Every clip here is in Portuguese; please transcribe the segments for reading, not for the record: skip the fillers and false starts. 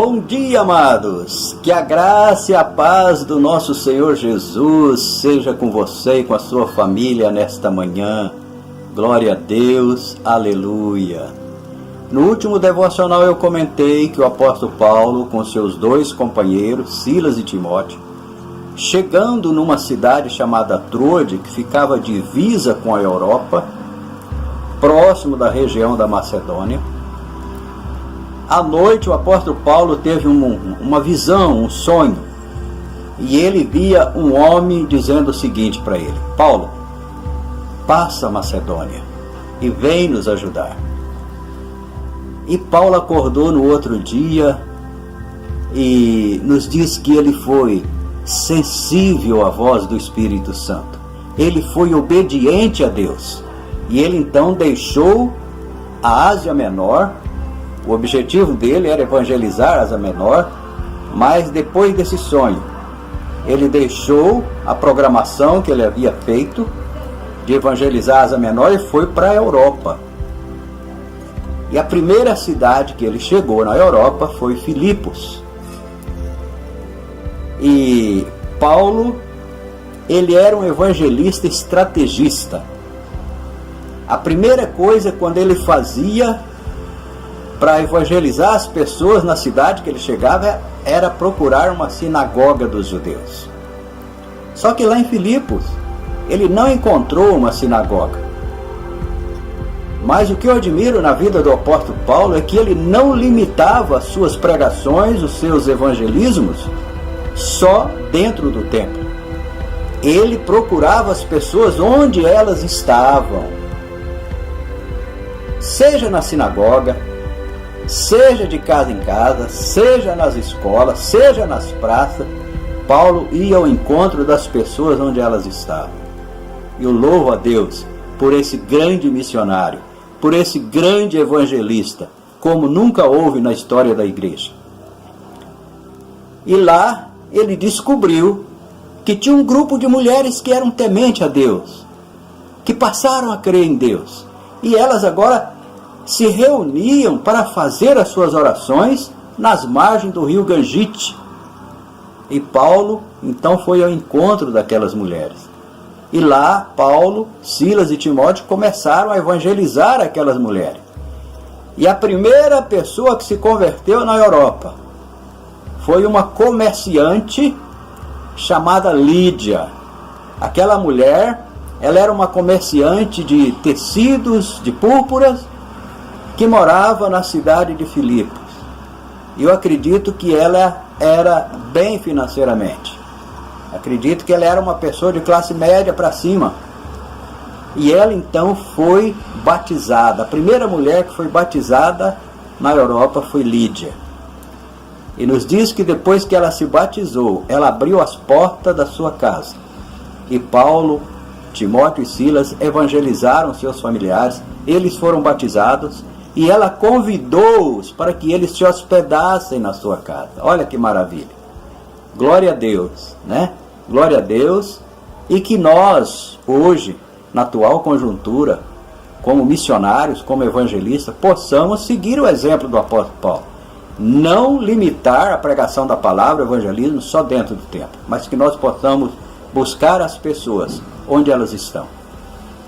Bom dia, amados! Que a graça e a paz do nosso Senhor Jesus seja com você e com a sua família nesta manhã. Glória a Deus, aleluia! No último devocional eu comentei que o apóstolo Paulo, com seus dois companheiros, Silas e Timóteo, chegando numa cidade chamada Troade, que ficava divisa com a Europa, próximo da região da Macedônia, à noite o apóstolo Paulo teve uma visão, um sonho, e ele via um homem dizendo o seguinte para ele: Paulo, passa a Macedônia e vem nos ajudar. E Paulo acordou no outro dia e nos diz que ele foi sensível à voz do Espírito Santo. Ele foi obediente a Deus. E ele então deixou a Ásia Menor. O objetivo dele era evangelizar a Ásia Menor, mas depois desse sonho, ele deixou a programação que ele havia feito de evangelizar a Ásia Menor e foi para a Europa. E a primeira cidade que ele chegou na Europa foi Filipos. E Paulo, ele era um evangelista estrategista. A primeira coisa quando ele fazia para evangelizar as pessoas na cidade que ele chegava era procurar uma sinagoga dos judeus. Só que lá em Filipos ele não encontrou uma sinagoga. Mas o que eu admiro na vida do apóstolo Paulo é que ele não limitava as suas pregações, os seus evangelismos, só dentro do templo. Ele procurava as pessoas onde elas estavam. Seja na sinagoga, seja de casa em casa, seja nas escolas, seja nas praças, Paulo ia ao encontro das pessoas onde elas estavam. Eu louvo a Deus por esse grande missionário, por esse grande evangelista, como nunca houve na história da igreja. E lá ele descobriu que tinha um grupo de mulheres que eram tementes a Deus, que passaram a crer em Deus. E elas agora se reuniam para fazer as suas orações nas margens do rio Gangite. E Paulo então foi ao encontro daquelas mulheres. E lá Paulo, Silas e Timóteo começaram a evangelizar aquelas mulheres. E a primeira pessoa que se converteu na Europa foi uma comerciante chamada Lídia. Aquela mulher, ela era uma comerciante de tecidos, de púrpuras, que morava na cidade de Filipos. E eu acredito que ela era bem financeiramente. Acredito que ela era uma pessoa de classe média para cima. E ela então foi batizada. A primeira mulher que foi batizada na Europa foi Lídia. E nos diz que depois que ela se batizou, ela abriu as portas da sua casa. E Paulo, Timóteo e Silas evangelizaram seus familiares. Eles foram batizados. E ela convidou-os para que eles se hospedassem na sua casa. Olha que maravilha. Glória a Deus, né? Glória a Deus. E que nós, hoje, na atual conjuntura, como missionários, como evangelistas, possamos seguir o exemplo do apóstolo Paulo. Não limitar a pregação da palavra, o evangelismo, só dentro do templo, mas que nós possamos buscar as pessoas onde elas estão,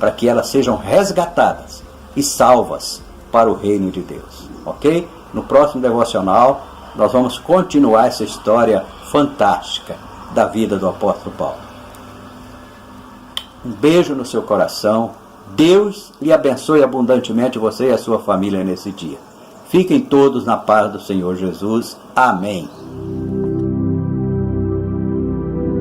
para que elas sejam resgatadas e salvas para o reino de Deus, ok? No próximo devocional nós vamos continuar essa história fantástica da vida do apóstolo Paulo. Um beijo no seu coração. Deus lhe abençoe abundantemente você e a sua família nesse dia. Fiquem todos na paz do Senhor Jesus. Amém.